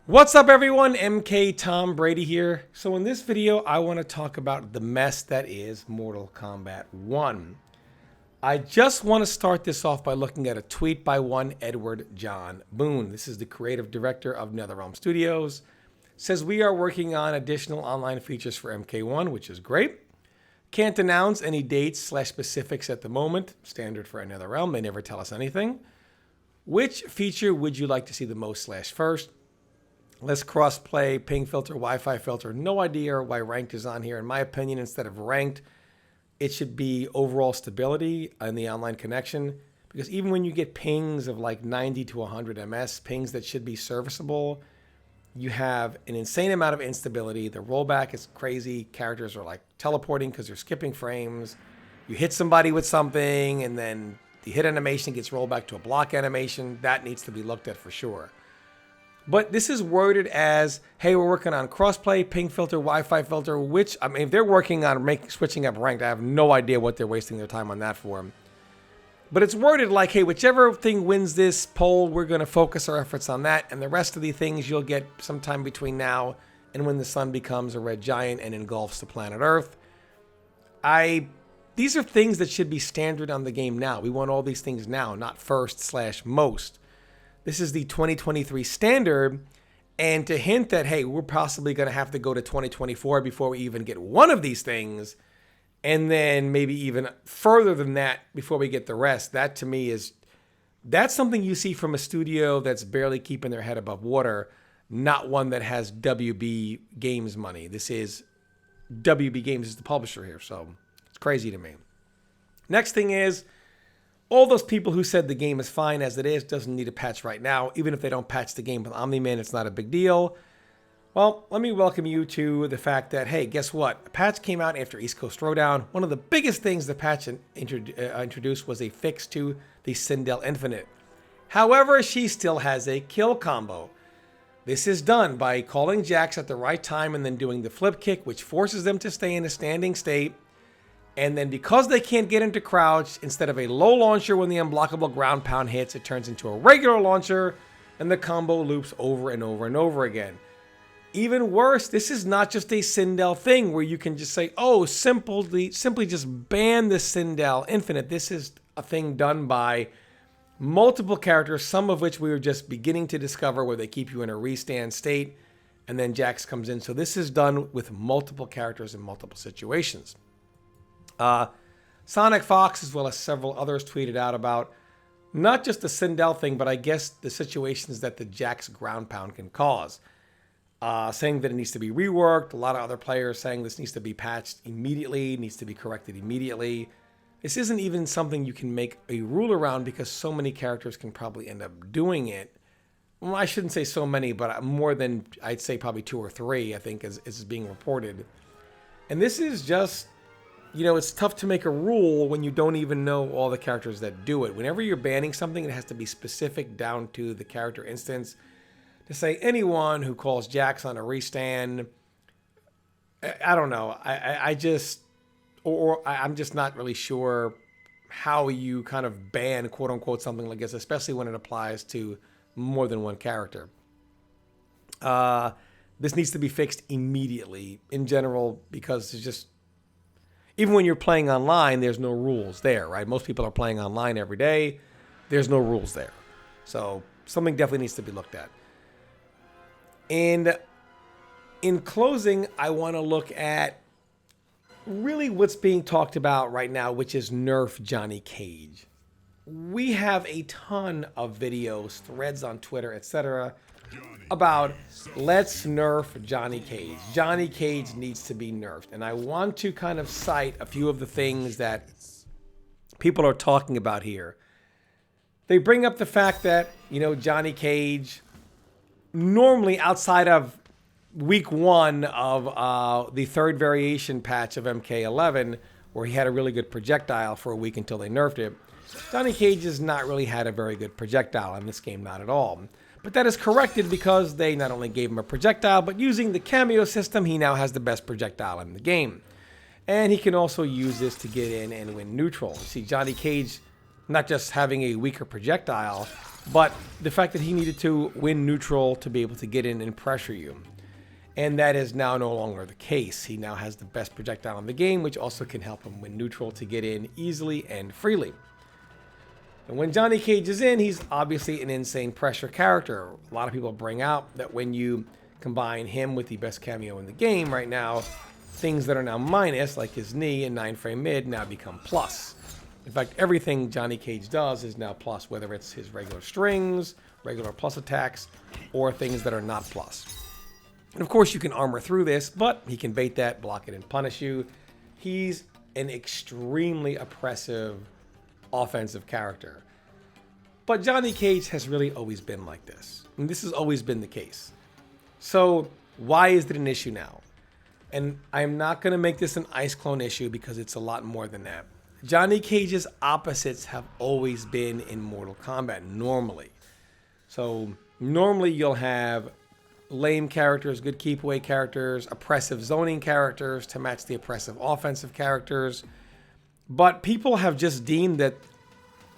What's up everyone, MK Tom Brady here. So in this video, I want to talk about the mess that is Mortal Kombat 1. I just want to start this off by looking at a tweet by one Edward John Boone. This is the creative director of NetherRealm Studios. Says we are working on additional online features for MK1, which is great. Can't announce any dates / specifics at the moment. Standard for NetherRealm, they never tell us anything. Which feature would you like to see the most / first? Less cross-play, ping filter, Wi-Fi filter. No idea why ranked is on here. In my opinion, instead of ranked, it should be overall stability in the online connection. Because even when you get pings of like 90 to 100 ms, pings that should be serviceable, you have an insane amount of instability. The rollback is crazy. Characters are like teleporting because they're skipping frames. You hit somebody with something, and then the hit animation gets rolled back to a block animation. That needs to be looked at for sure. But this is worded as, hey, we're working on crossplay, ping filter, Wi-Fi filter, which, I mean, if they're working on switching up ranked, I have no idea what they're wasting their time on that for. But it's worded like, hey, whichever thing wins this poll, we're going to focus our efforts on that. And the rest of the things you'll get sometime between now and when the sun becomes a red giant and engulfs the planet Earth. These are things that should be standard on the game now. We want all these things now, not first / most. This is the 2023 standard, and to hint that, hey, we're possibly going to have to go to 2024 before we even get one of these things, and then maybe even further than that before we get the rest, that to me that's something you see from a studio that's barely keeping their head above water, not one that has WB Games money. This is WB Games is the publisher here, so it's crazy to me. Next thing is, all those people who said the game is fine as it is, doesn't need a patch right now. Even if they don't patch the game with Omni-Man, it's not a big deal. Well, let me welcome you to the fact that, hey, guess what? A patch came out after East Coast Throwdown. One of the biggest things the patch introduced was a fix to the Sindel Infinite. However, she still has a kill combo. This is done by calling Jax at the right time and then doing the flip kick, which forces them to stay in a standing state. And then because they can't get into crouch, instead of a low launcher when the unblockable ground pound hits, it turns into a regular launcher, and the combo loops over and over and over again. Even worse, this is not just a Sindel thing where you can just say, oh, simply just ban the Sindel Infinite. This is a thing done by multiple characters, some of which we were just beginning to discover, where they keep you in a restand state, and then Jax comes in. So this is done with multiple characters in multiple situations. Sonic Fox, as well as several others, tweeted out about not just the Sindel thing, but I guess the situations that the Jax ground pound can cause. Saying that it needs to be reworked. A lot of other players saying this needs to be patched immediately, needs to be corrected immediately. This isn't even something you can make a rule around because so many characters can probably end up doing it. Well, I shouldn't say so many, but more than, I'd say probably 2 or 3, I think, is being reported. And this is just, you know, it's tough to make a rule when you don't even know all the characters that do it. Whenever you're banning something, it has to be specific down to the character instance. To say anyone who calls Jax on a restand, I don't know. I'm just not really sure how you kind of ban, quote unquote, something like this, especially when it applies to more than one character. This needs to be fixed immediately in general, because it's just, even when you're playing online, there's no rules there, right? Most people are playing online every day. There's no rules there. So something definitely needs to be looked at. And in closing, I want to look at really what's being talked about right now, which is Nerf Johnny Cage. We have a ton of videos, threads on Twitter, etc., about let's nerf Johnny Cage. Johnny Cage needs to be nerfed. And I want to kind of cite a few of the things that people are talking about here. They bring up the fact that, you know, Johnny Cage, normally outside of week 1 of the 3rd variation patch of MK11, where he had a really good projectile for a week until they nerfed it, Johnny Cage has not really had a very good projectile in this game, not at all. But that is corrected because they not only gave him a projectile, but using the cameo system, he now has the best projectile in the game. And he can also use this to get in and win neutral. See, Johnny Cage, not just having a weaker projectile, but the fact that he needed to win neutral to be able to get in and pressure you. And that is now no longer the case. He now has the best projectile in the game, which also can help him win neutral to get in easily and freely. And when Johnny Cage is in, he's obviously an insane pressure character. A lot of people bring out that when you combine him with the best cameo in the game right now, things that are now minus, like his knee and 9-frame mid, now become plus. In fact, everything Johnny Cage does is now plus, whether it's his regular strings, regular plus attacks, or things that are not plus. And of course, you can armor through this, but he can bait that, block it, and punish you. He's an extremely oppressive offensive character. But Johnny Cage has really always been like this. And this has always been the case. So why is it an issue now? And I'm not going to make this an Ice Clone issue because it's a lot more than that. Johnny Cage's opposites have always been in Mortal Kombat normally. So normally you'll have lame characters, good keep away characters, oppressive zoning characters to match the oppressive offensive characters. But people have just deemed that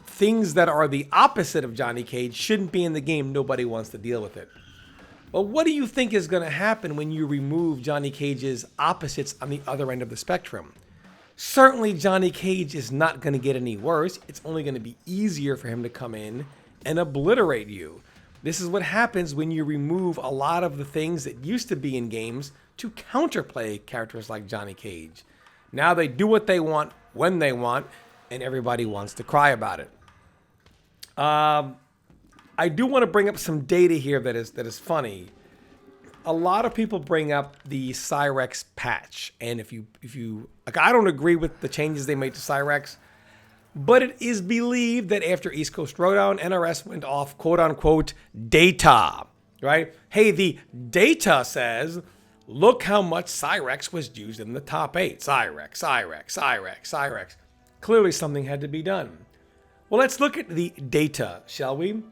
things that are the opposite of Johnny Cage shouldn't be in the game. Nobody wants to deal with it. Well, what do you think is going to happen when you remove Johnny Cage's opposites on the other end of the spectrum? Certainly, Johnny Cage is not going to get any worse. It's only going to be easier for him to come in and obliterate you. This is what happens when you remove a lot of the things that used to be in games to counterplay characters like Johnny Cage. Now they do what they want, when they want, and everybody wants to cry about it. I do want to bring up some data here that is funny. A lot of people bring up the Cyrex patch, and if you like, I don't agree with the changes they made to Cyrex, but it is believed that after East Coast Throwdown, NRS went off quote unquote data, right? Hey, the data says, look how much Cyrex was used in the top 8. Cyrex. Clearly something had to be done. Well, let's look at the data, shall we?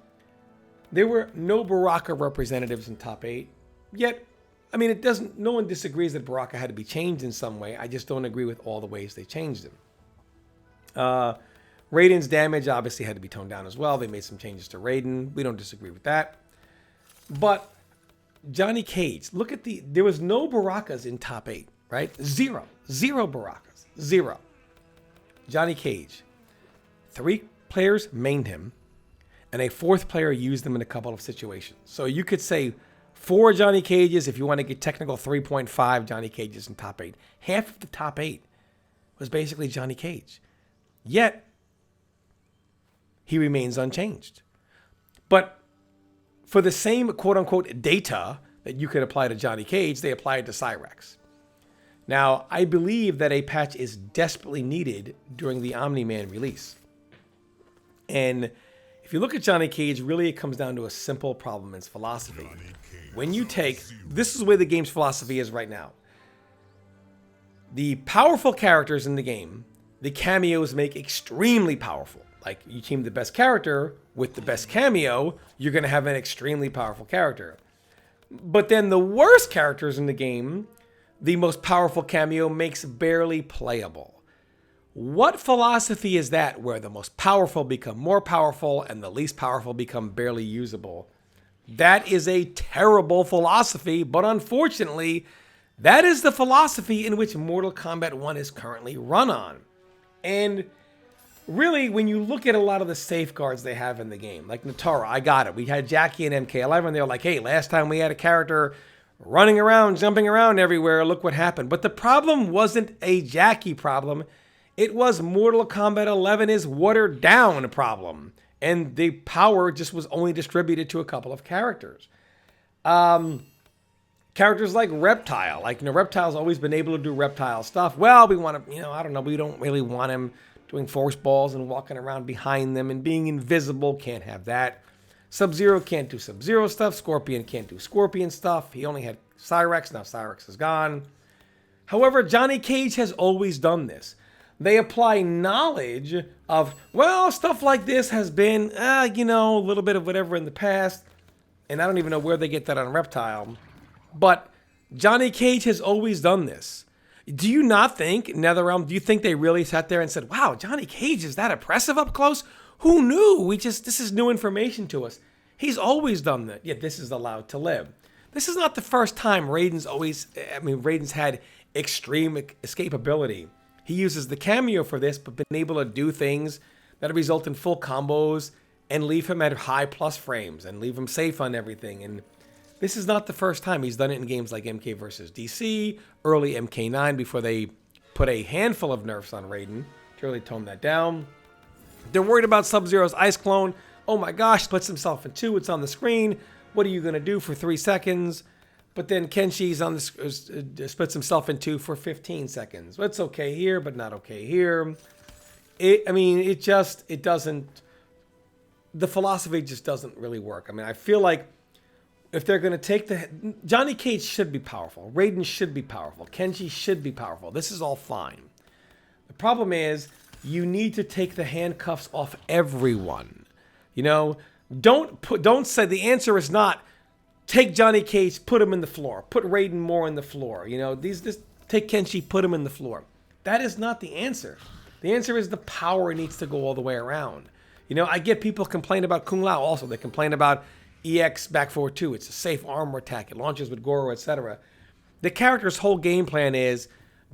There were no Baraka representatives in top 8. Yet, I mean, no one disagrees that Baraka had to be changed in some way. I just don't agree with all the ways they changed him. Raiden's damage obviously had to be toned down as well. They made some changes to Raiden. We don't disagree with that. But Johnny Cage, look at there was no Barakas in top 8, right? Zero Barakas. Zero. Johnny Cage. 3 players mained him, and a 4th player used him in a couple of situations. So you could say 4 Johnny Cages, if you want to get technical, 3.5 Johnny Cages in top 8. Half of the top 8 was basically Johnny Cage. Yet, he remains unchanged. But for the same quote-unquote data that you could apply to Johnny Cage, they applied to Cyrex. Now, I believe that a patch is desperately needed during the Omni-Man release. And if you look at Johnny Cage, really it comes down to a simple problem in its philosophy. When you this is where the game's philosophy is right now. The powerful characters in the game, the cameos make extremely powerful. Like, you team the best character with the best cameo, you're going to have an extremely powerful character. But then the worst characters in the game, the most powerful cameo makes barely playable. What philosophy is that where the most powerful become more powerful and the least powerful become barely usable? That is a terrible philosophy, but unfortunately, that is the philosophy in which Mortal Kombat 1 is currently run on. And really, when you look at a lot of the safeguards they have in the game, like Natara, I got it. We had Jackie and MK11. They were like, hey, last time we had a character running around, jumping around everywhere. Look what happened. But the problem wasn't a Jackie problem. It was Mortal Kombat 11 is watered down problem. And the power just was only distributed to a couple of characters. Characters like Reptile. Like, Reptile's always been able to do Reptile stuff. Well, we want to, I don't know, we don't really want him doing force balls and walking around behind them and being invisible. Can't have that. Sub-Zero can't do Sub-Zero stuff. Scorpion can't do Scorpion stuff. He only had Cyrex. Now Cyrex is gone. However, Johnny Cage has always done this. They apply knowledge of, well, stuff like this has been, a little bit of whatever in the past. And I don't even know where they get that on Reptile. But Johnny Cage has always done this. Do you not think, NetherRealm, do you think they really sat there and said, wow, Johnny Cage is that oppressive up close? Who knew? This is new information to us. He's always done that. Yet this is allowed to live. This is not the first time Raiden's had extreme escapability. He uses the cameo for this, but been able to do things that result in full combos and leave him at high plus frames and leave him safe on everything. And this is not the first time. He's done it in games like MK vs. DC, early MK9 before they put a handful of nerfs on Raiden to really tone that down. They're worried about Sub-Zero's ice clone. Oh my gosh, splits himself in two. It's on the screen. What are you going to do for 3 seconds? But then Kenshi's on the splits himself in two for 15 seconds. It's okay here, but not okay here. It doesn't. The philosophy just doesn't really work. I mean, I feel like if they're going to take Johnny Cage should be powerful. Raiden should be powerful. Kenshi should be powerful. This is all fine. The problem is you need to take the handcuffs off everyone. You know, don't say the answer is not take Johnny Cage, put him in the floor, put Raiden more in the floor. You know, take Kenshi, put him in the floor. That is not the answer. The answer is the power needs to go all the way around. You know, I get people complain about Kung Lao also. They complain about EX back forward 2. It's a safe armor attack. It launches with Goro, etc. The character's whole game plan is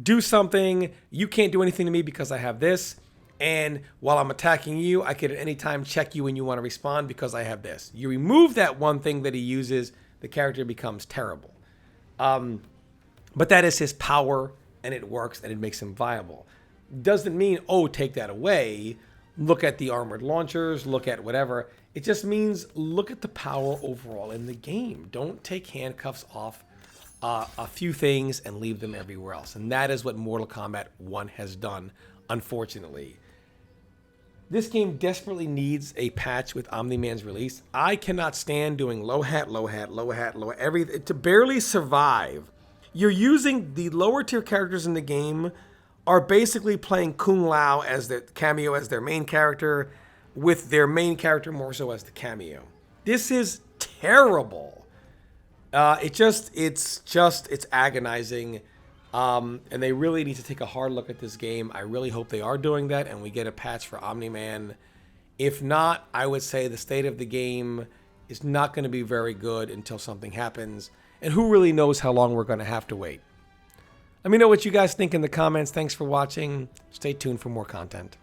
do something. You can't do anything to me because I have this. And while I'm attacking you, I could at any time check you when you want to respond because I have this. You remove that one thing that he uses, the character becomes terrible. But that is his power, and it works, and it makes him viable. Doesn't mean, take that away. Look at the armored launchers, look at whatever. It just means look at the power overall in the game. Don't take handcuffs off a few things and leave them everywhere else. And that is what Mortal Kombat 1 has done, unfortunately. This game desperately needs a patch with Omni-Man's release. I cannot stand doing low hat, everything to barely survive. You're using the lower tier characters in the game are basically playing Kung Lao as the cameo as their main character, with their main character more so as the cameo. This is terrible. It's agonizing. And they really need to take a hard look at this game. I really hope they are doing that and we get a patch for Omni-Man. If not, I would say the state of the game is not going to be very good until something happens. And who really knows how long we're going to have to wait. Let me know what you guys think in the comments. Thanks for watching. Stay tuned for more content.